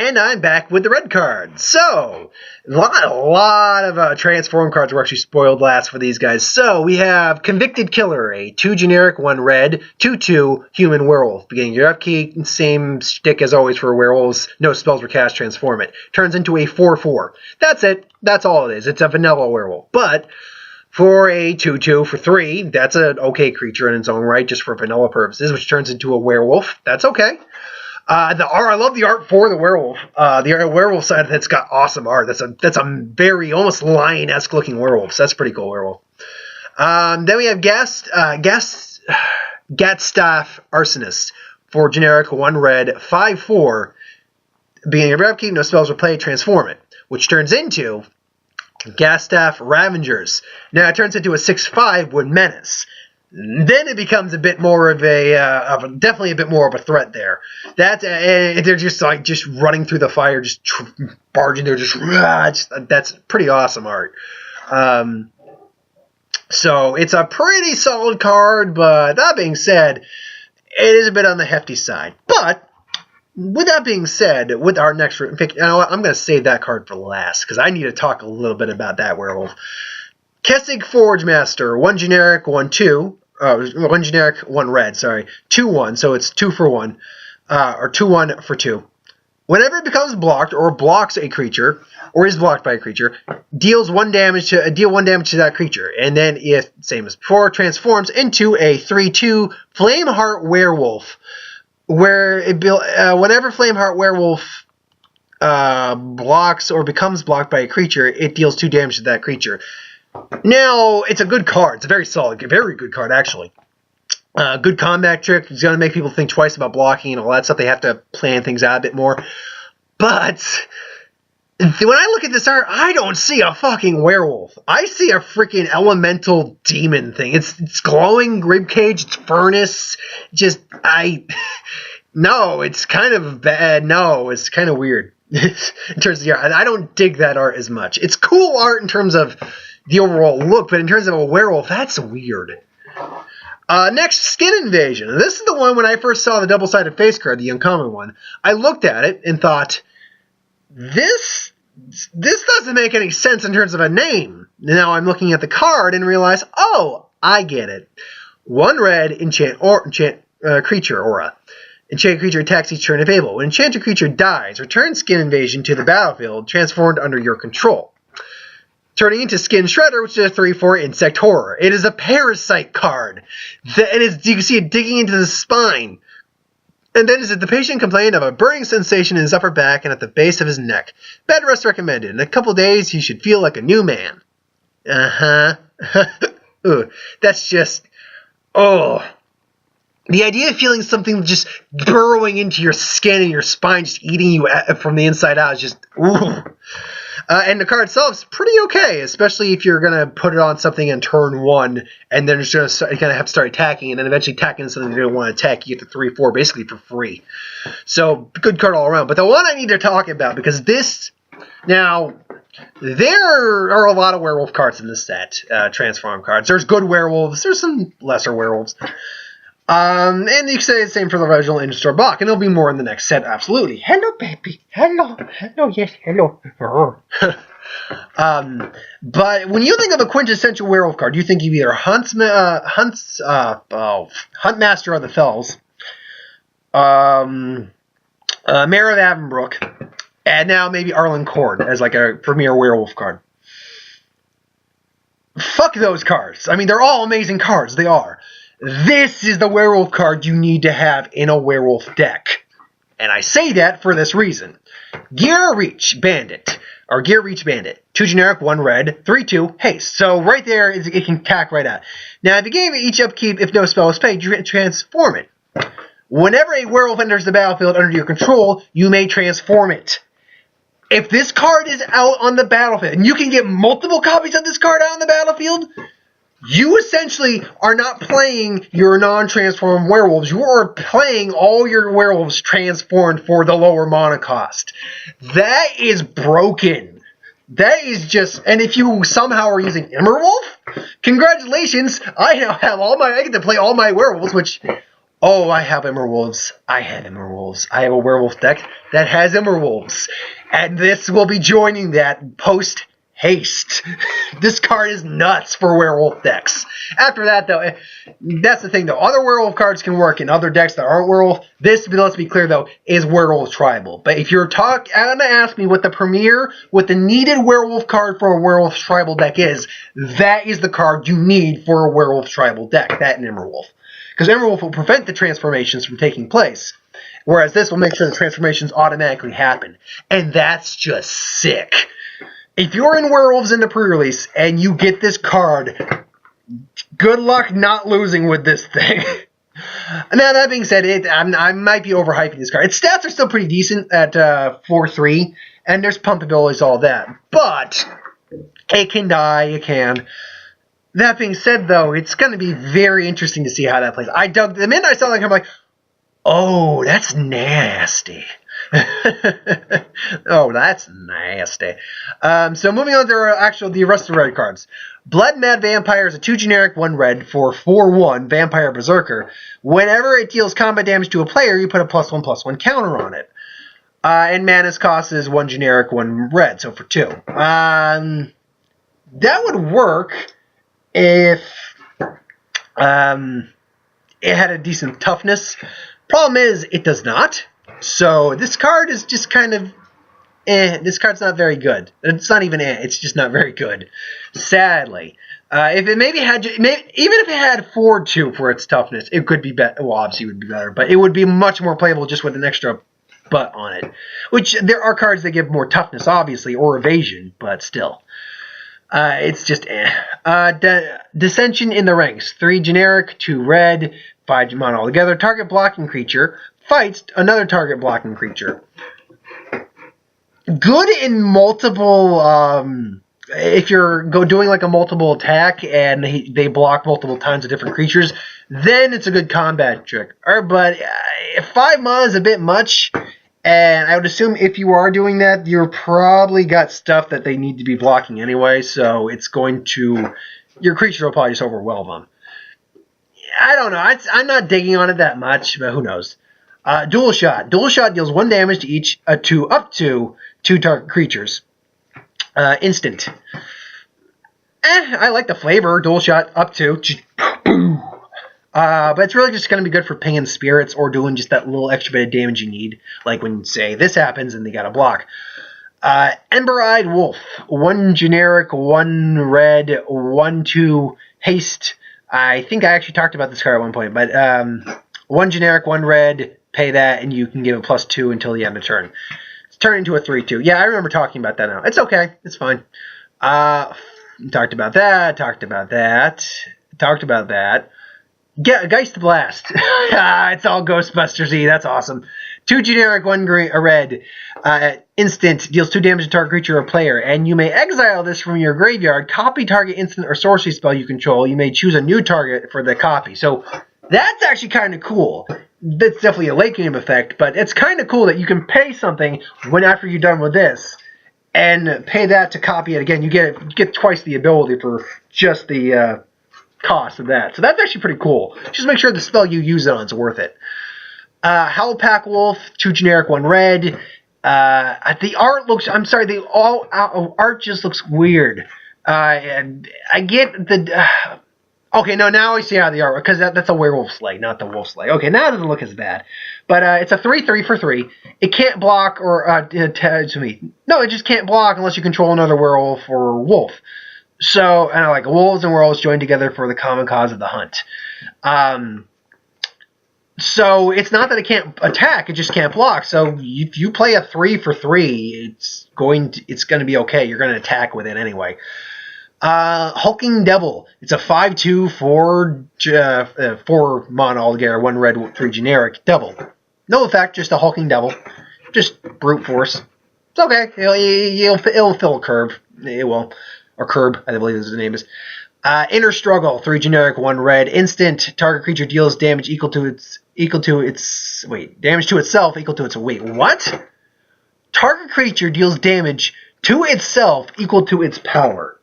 And I'm back with the red card. So, a lot of transform cards were actually spoiled last for these guys. So, we have Convicted Killer, a 2 generic, 1 red, 2/2 human werewolf. Beginning your upkeep, same shtick as always for werewolves. No spells were cast, transform it. Turns into a 4/4. That's it. That's all it is. It's a vanilla werewolf. But for a 2/2 for 3, that's an okay creature in its own right, just for vanilla purposes, which turns into a werewolf. That's okay. I love the art for the werewolf. The werewolf side that's got awesome art. That's a very almost lion-esque looking werewolf. So that's a pretty cool werewolf. Then we have Gatstaff Arsonist for generic 1 red 5/4. Beginning of your upkeep, no spells were played. Transform it, which turns into Gatstaff Ravengers. Now it turns into a 6/5 with menace. Then it becomes a bit more of definitely a bit more of a threat there. They're just running through the fire, just barging there, that's pretty awesome art. So it's a pretty solid card, but that being said, it is a bit on the hefty side. But with that being said, with our next pick, you know what, I'm going to save that card for last because I need to talk a little bit about that werewolf. Kessig Forge Master, 1 generic, 1/2. 1 generic, 1 red, sorry. 2/1, so it's 2 for 1. Or 2/1 for 2. Whenever it becomes blocked or blocks a creature, or is blocked by a creature, deal 1 damage to that creature. And then if, same as before, transforms into a 3/2 Flameheart Werewolf. Where whenever Flameheart Werewolf blocks or becomes blocked by a creature, it deals 2 damage to that creature. Now, it's a good card. It's a very solid, very good card, actually. Good combat trick. It's going to make people think twice about blocking and all that stuff. They have to plan things out a bit more. But when I look at this art, I don't see a fucking werewolf. I see a freaking elemental demon thing. It's glowing ribcage. It's furnace. No, it's kind of bad. No, it's kind of weird in terms of the art. I don't dig that art as much. It's cool art in terms of the overall look, but in terms of a werewolf, that's weird. Next, Skin Invasion. This is the one when I first saw the double-sided face card, the uncommon one. I looked at it and thought, this doesn't make any sense in terms of a name. Now I'm looking at the card and realize, oh, I get it. 1 red enchant creature aura. Enchanted creature attacks each turn if able. When enchanted creature dies, return Skin Invasion to the battlefield, transformed under your control. Turning into Skin Shredder, which is a 3/4 Insect Horror. It is a parasite card. You can see it digging into the spine. And then the patient complained of a burning sensation in his upper back and at the base of his neck. Bed rest recommended. In a couple days, he should feel like a new man. Ooh, that's just... Oh. The idea of feeling something just burrowing into your skin and your spine, just eating you from the inside out is just... Ooh. And the card itself is pretty okay, especially if you're going to put it on something in turn 1, and then you're going to have to start attacking, and then eventually attacking something you don't want to attack. You get the 3/4 basically for free. So, good card all around. But the one I need to talk about, because this... Now, there are a lot of werewolf cards in this set, transform cards. There's good werewolves. There's some lesser werewolves. And you can say the same for the original in-store block, and there'll be more in the next set, absolutely. Hello, baby. Hello, yes, hello. But when you think of a quintessential werewolf card, you think of either Huntmaster of the Fells, Mare of Avonbrook, and now maybe Arlen Cord as like a premier werewolf card. Fuck those cards. I mean, they're all amazing cards. They are. This is the werewolf card you need to have in a werewolf deck. And I say that for this reason. Gear Reach Bandit. 2 generic, 1 red, 3/2 haste. So right there, it can tack right out. Now, if you gave it each upkeep, if no spell is paid, transform it. Whenever a werewolf enters the battlefield under your control, you may transform it. If this card is out on the battlefield, and you can get multiple copies of this card out on the battlefield, you essentially are not playing your non-transformed werewolves. You are playing all your werewolves transformed for the lower mana cost. That is broken. That is just... And if you somehow are using Immerwolf, congratulations. I now have I get to play all my werewolves, which... Oh, I have Emerwolves. I have Emerwolves. I have a werewolf deck that has Emerwolves. And this will be joining that post haste. This card is nuts for werewolf decks. After that, though, that's the thing, though. Other werewolf cards can work in other decks that aren't werewolf. This, let's be clear, though, is werewolf tribal. But if you're going to ask me what the needed werewolf card for a werewolf tribal deck is, that is the card you need for a werewolf tribal deck, that and Emerwolf. Because Emerwolf will prevent the transformations from taking place. Whereas this will make sure the transformations automatically happen. And that's just sick. If you're in Werewolves in the pre-release and you get this card, good luck not losing with this thing. Now, that being said, I might be overhyping this card. Its stats are still pretty decent at 4-3, and there's pump abilities, all that. But it can die, it can. That being said, though, it's going to be very interesting to see how that plays. The minute I saw that, I'm like, oh, that's nasty. Oh, that's nasty. So moving on to the rest of the red cards. Blood Mad Vampire is a 2 generic, 1 red for 4/1 Vampire Berserker. Whenever it deals combat damage to a player, you put a +1/+1 counter on it. And mana's cost is 1 generic, 1 red, so for 2. That would work if it had a decent toughness. Problem is, it does not. So this card is just kind of This card's not very good. It's not even it's just not very good. Sadly. If it even if it had 4/2 for its toughness, it could be better. Well, obviously it would be better, but it would be much more playable just with an extra butt on it. Which, there are cards that give more toughness, obviously, or evasion, but still. It's just Dissension in the Ranks. 3 generic, 2 red, 5 mono altogether. Target blocking creature fights another target blocking creature. Good in multiple, if you're doing like a multiple attack and they block multiple times of different creatures, then it's a good combat trick. But 5 mana is a bit much. And I would assume if you are doing that, you're probably got stuff that they need to be blocking anyway, so your creature will probably just overwhelm them. I don't know. I'm not digging on it that much, but who knows. Dual Shot. Dual Shot deals 1 damage to each, up to 2 target creatures. Instant. I like the flavor. Dual Shot, up to. But it's really just going to be good for pinging spirits or doing just that little extra bit of damage you need. Like when, say, this happens and they got to block. Ember-Eyed Wolf. 1 generic, 1 red, 1/2 haste. I think I actually talked about this card at one point. But 1 generic, 1 red, pay that, and you can give it +2 until the end of turn. It's turned into a 3/2. Yeah, I remember talking about that now. It's okay. It's fine. Talked about that. Geist Blast. It's all Ghostbusters-y. That's awesome. 2 generic, 1 green, a red. Instant. Deals 2 damage to target creature or player. And you may exile this from your graveyard. Copy target instant or sorcery spell you control. You may choose a new target for the copy. So that's actually kind of cool. That's definitely a late game effect. But it's kind of cool that you can pay something after you're done with this. And pay that to copy it again. You get twice the ability for just the cost of that. So that's actually pretty cool. Just make sure the spell you use it on is worth it. Howlpack Wolf, 2 generic, 1 red. The art looks, the art just looks weird. And I get the, okay, no, now I see how the art, because that's a werewolf sleigh, not the wolf sleigh. Okay, now it doesn't look as bad. But it's a 3/3 for 3. It can't block it just can't block unless you control another werewolf or wolf. So, and I like wolves and werewolves joined together for the common cause of the hunt. So it's not that it can't attack; it just can't block. So if you play a 3 for 3, it's going to be okay. You're going to attack with it anyway. Hulking Devil. It's a 5/2 4 mono altogether, 1 red, 3 generic devil. No effect, just a Hulking Devil, just brute force. It's okay. It'll fill a curve. It will. Or Curb, I believe the name is. Inner Struggle, 3 generic, 1 red. Instant. Target creature deals damage equal to its damage to itself equal to its what? Target creature deals damage to itself equal to its power.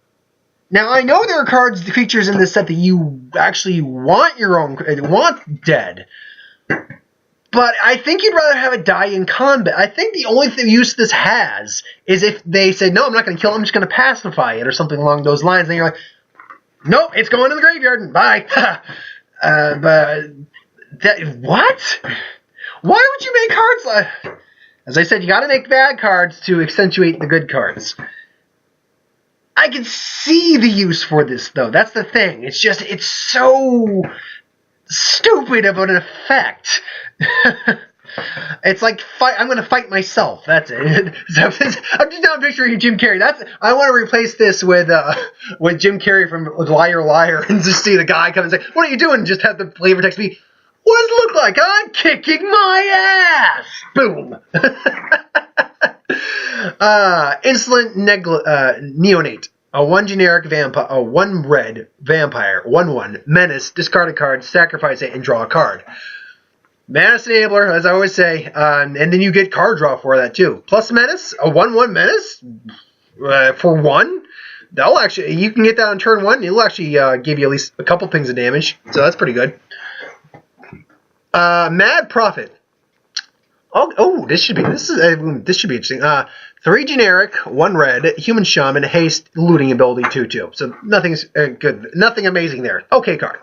Now I know there are creatures in this set that you actually want dead, But I think you'd rather have it die in combat. I think the only use this has is if they say, no, I'm not going to kill it, I'm just going to pacify it or something along those lines. And you're like, nope, it's going in the graveyard. Bye. What? Why would you make cards like... As I said, you got to make bad cards to accentuate the good cards. I can see the use for this, though. That's the thing. It's just, it's so stupid of an effect. It's like, I'm going to fight myself. That's it. I'm just now picturing Jim Carrey. I want to replace this with Jim Carrey from Liar Liar and just see the guy come and say, what are you doing? Just have the flavor text be, what does it look like? I'm kicking my ass! Boom! Insolent Neonate. A 1 generic vampire, a 1 red vampire, 1/1, menace, discard a card, sacrifice it, and draw a card. Menace enabler, as I always say, and then you get card draw for that too. Plus menace, a 1/1 menace for 1. That'll actually, you can get that on turn 1. It'll actually give you at least a couple things of damage, so that's pretty good. Mad Prophet. This should be interesting. 3 generic, 1 red, human shaman, haste, looting ability, 2/2. So nothing's good, nothing amazing there. Okay, card.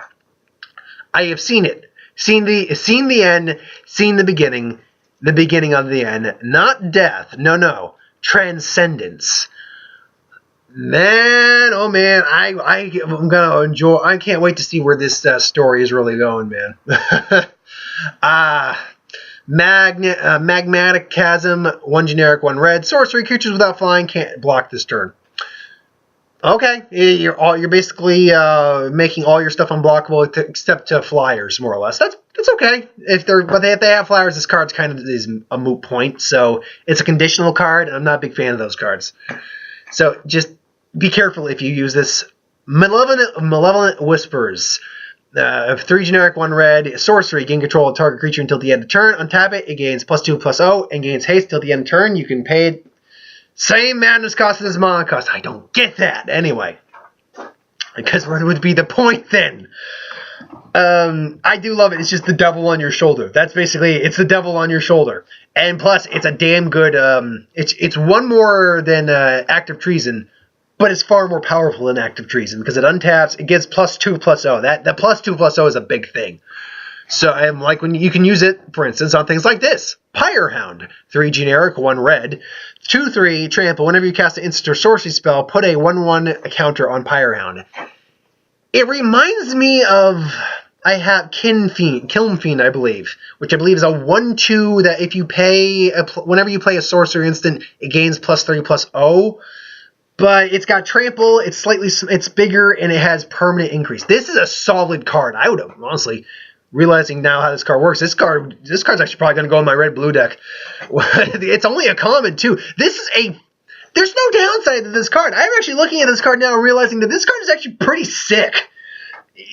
I have seen it, seen the end, seen the beginning of the end. Not death, no, transcendence. Man, oh man, I'm gonna enjoy. I can't wait to see where this story is really going, man. Magmatic Chasm, 1 generic, 1 red. Sorcery, creatures without flying can't block this turn. Okay, you're basically making all your stuff unblockable except flyers, more or less. That's okay. If they have flyers, this card's kind of is a moot point. So it's a conditional card, and I'm not a big fan of those cards. So just be careful if you use this. Malevolent Whispers. 3 generic, 1 red. Sorcery, gain control of target creature until the end of turn. Untap it, it gains +2/+0 and gains haste till the end of turn. You can pay it same madness cost as mana cost. I don't get that. Anyway. Because what would be the point then? I do love it. It's just the devil on your shoulder. That's basically, it's the devil on your shoulder. And plus, it's a damn good, it's one more than Active Treason, but it's far more powerful than Active Treason because it untaps, it gives +2/+0. That +2/+0 is a big thing. So I'm like when you can use it, for instance, on things like this. Pyrehound, 3 generic, 1 red, 2/3 trample. Whenever you cast an instant or sorcery spell, put a 1/1 counter on Pyrehound. It reminds me of, I have Kiln Fiend, I believe, which I believe is a 1/2 that if you pay, whenever you play a sorcery instant, it gains +3/+0. But it's got trample, it's bigger, and it has permanent increase. This is a solid card. I would have, honestly, realizing now how this card works, this card's actually probably going to go in my red-blue deck. It's only a common, too. There's no downside to this card. I'm actually looking at this card now and realizing that this card is actually pretty sick.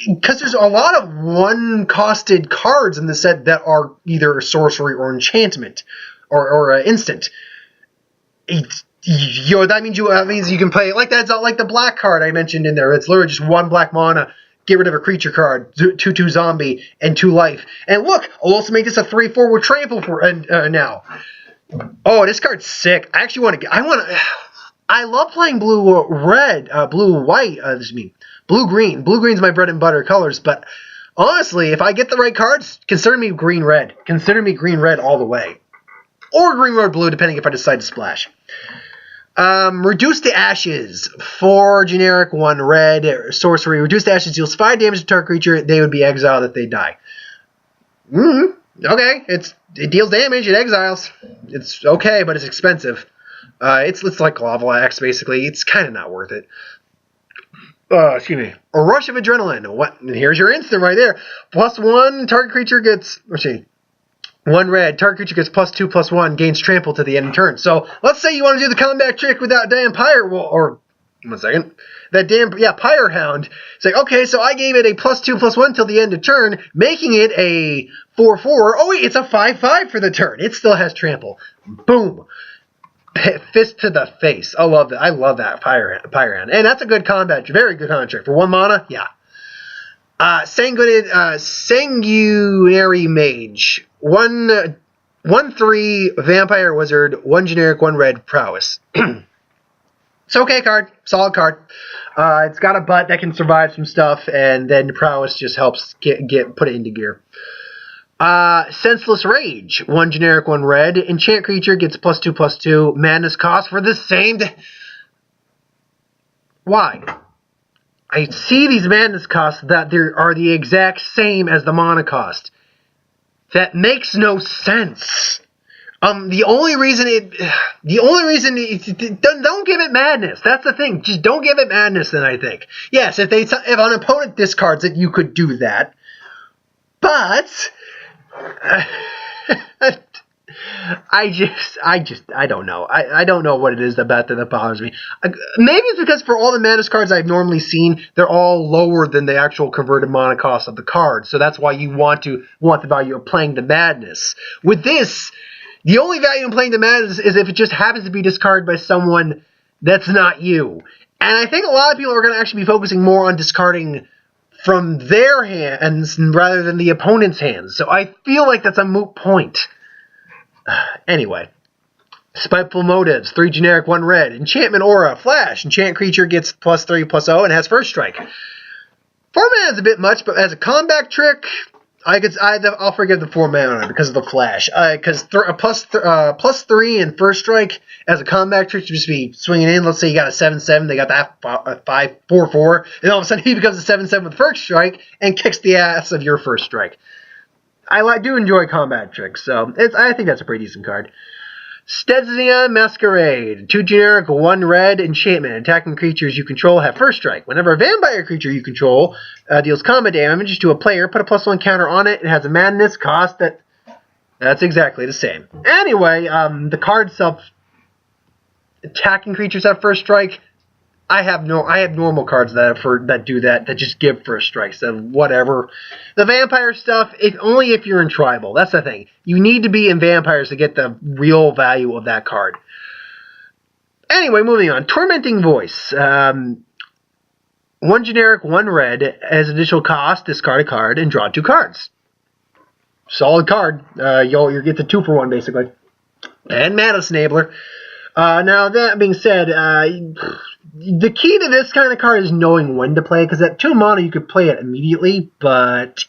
Because there's a lot of one-costed cards in the set that are either sorcery or enchantment or instant. That means you can play like that's like the black card I mentioned in there. It's literally just 1 black mana, get rid of a creature card, 2/2 zombie, and 2 life. And look, I'll also make this a 3/4 with trample for now. Oh, this card's sick. I actually I love playing blue red, blue white. Blue green. Blue green's my bread and butter colors. But honestly, if I get the right cards, consider me green red. Consider me green red all the way, or green red blue, depending if I decide to splash. Reduce to Ashes, 4 generic, 1 red, sorcery. Reduce to Ashes deals 5 damage to target creature. They would be exiled if they die. Okay, it deals damage, it exiles. It's okay, but it's expensive. It's like Lava Axe, basically. It's kind of not worth it. Excuse me. A Rush of Adrenaline. What? Here's your instant right there. +1, target creature gets... Let's see. 1 red, target creature gets +2/+1, gains trample to the end of turn. So, let's say you want to do the comeback trick with that damn Pyrehound. It's like, okay, so I gave it a +2/+1 till the end of turn, making it a 4/4. Oh wait, it's a 5/5 for the turn. It still has trample. Boom. Fist to the face. I love that. I love that Pyrehound. And that's a good combat, very good combat trick. For 1 mana, yeah. Sanguinary Mage. 1/3 Vampire Wizard, 1 generic, 1 red prowess. It's okay card, solid card. It's got a butt that can survive some stuff, and then prowess just helps put it into gear. Senseless Rage, 1 generic, 1 red. Enchant creature gets +2/+2. Madness cost for the same. Why? I see these madness costs that are the exact same as the mana cost. That makes no sense. The only reason don't give it madness. That's the thing. Just don't give it madness. Then I think yes, if an opponent discards it, you could do that. But I don't know. I don't know what it is about that bothers me. Maybe it's because for all the madness cards I've normally seen, they're all lower than the actual converted mana cost of the card. So that's why you want the value of playing the madness. With this, the only value in playing the madness is if it just happens to be discarded by someone that's not you. And I think a lot of people are going to actually be focusing more on discarding from their hands rather than the opponent's hands. So I feel like that's a moot point. Anyway, Spiteful Motives, 3 generic, 1 red. Enchantment Aura, Flash. Enchant creature gets +3/+0 and has first strike. 4 mana is a bit much, but as a combat trick, I'll forgive the 4 mana because of the Flash. Because +3 and first strike as a combat trick to just be swinging in. Let's say you got a 7/7, they got that 5/4/4, and all of a sudden he becomes a 7/7 with first strike and kicks the ass of your first strike. I do enjoy combat tricks, so I think that's a pretty decent card. Stedzia Masquerade, 2 generic, 1 red, enchantment. Attacking creatures you control have first strike. Whenever a vampire creature you control deals combat damage to a player, put a +1 counter on it. It has a madness cost that's exactly the same. Anyway, the card itself, attacking creatures have first strike. I have normal cards that do that just give first strikes. So whatever. The vampire stuff, only if you're in tribal. That's the thing. You need to be in vampires to get the real value of that card. Anyway, moving on. Tormenting Voice. 1 generic, 1 red. As additional cost, discard a card and draw 2 cards. Solid card. You get the 2-for-1 basically. And Madness Enabler. Now that being said, the key to this kind of card is knowing when to play it, because at 2 mana you could play it immediately, but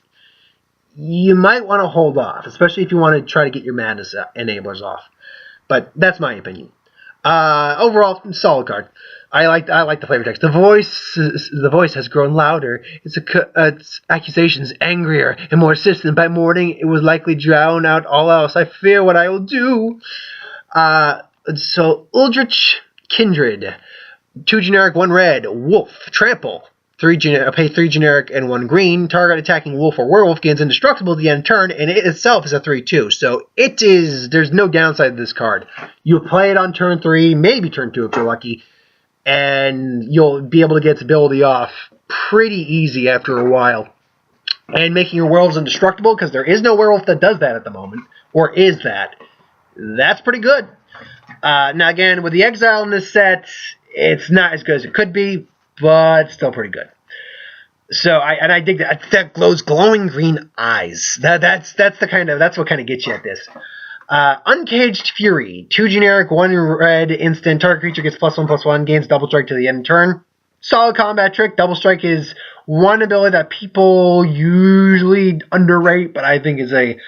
you might want to hold off, especially if you want to try to get your Madness Enablers off. But that's my opinion. Overall, solid card. I like the flavor text. The voice has grown louder. Its accusations angrier and more insistent. By morning, it was likely drown out all else. I fear what I will do. So Uldrich Kindred. 2 generic, 1 red. Wolf. Trample. Pay 3 generic and 1 green. Target attacking wolf or werewolf gains indestructible at the end of turn, and it itself is a 3/2. So there's no downside to this card. You play it on turn 3, maybe turn 2 if you're lucky, and you'll be able to get its ability off pretty easy after a while. And making your werewolves indestructible, because there is no werewolf that does that at the moment, or is that. That's pretty good. Now again, with the exile in this set, it's not as good as it could be, but still pretty good. So I dig that glowing green eyes. That's what kind of gets you at this. Uncaged Fury, 2 generic, 1 red, instant. Target creature gets +1/+1, gains double strike to the end of turn. Solid combat trick. Double strike is one ability that people usually underrate, but I think is a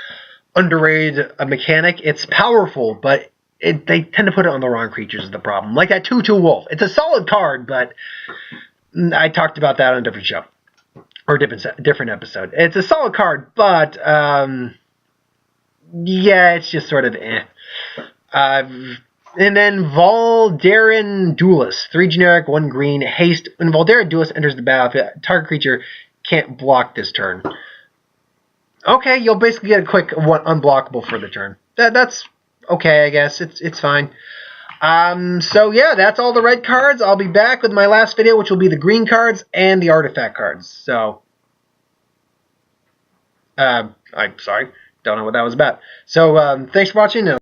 underrated mechanic. It's powerful, but they tend to put it on the wrong creatures is the problem. Like that 2/2 wolf. It's a solid card, but I talked about that on a different show. Or different episode. It's a solid card, but yeah, it's just sort of eh. And then Voldaren Duelist. 3 generic, 1 green, haste. When Voldaren Duelist enters the battlefield, target creature can't block this turn. Okay, you'll basically get a quick unblockable for the turn. That's okay, I guess. It's fine. So yeah, that's all the red cards. I'll be back with my last video, which will be the green cards and the artifact cards. So, I'm sorry, don't know what that was about. So, thanks for watching.